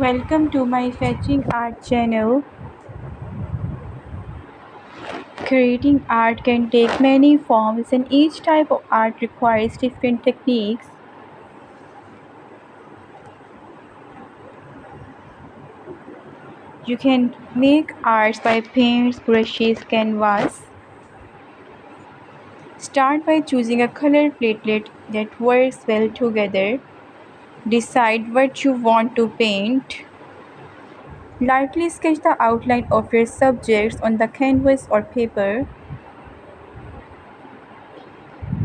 Welcome to my Fetching Art channel. Creating art can take many forms, and each type of art requires different techniques. You can make art by paints, brushes, canvas. Start by choosing a color platelet that works well together. Decide what you want to paint. Lightly sketch the outline of your subjects on the canvas or paper.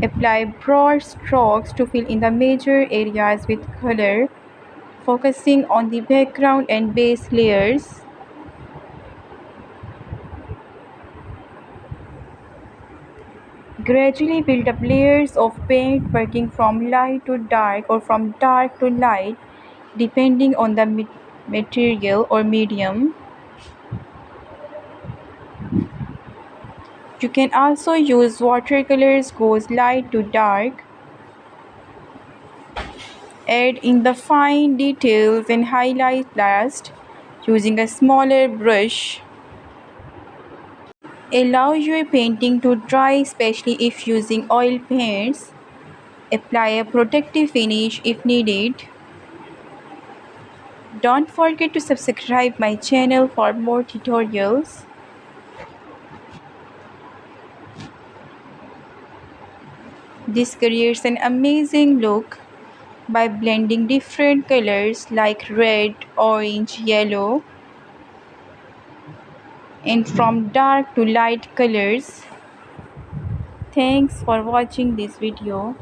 Apply broad strokes to fill in the major areas with color, focusing on the background and base layers. Gradually build up layers of paint, working from light to dark or from dark to light, depending on the material or medium. You can also use watercolors, goes light to dark. Add in the fine details and highlight last using a smaller brush. Allow your painting to dry, especially if using oil paints. Apply a protective finish if needed. Don't forget to subscribe my channel for more tutorials. This creates an amazing look by blending different colors like red, orange, yellow, and from dark to light colors. Thanks for watching this video.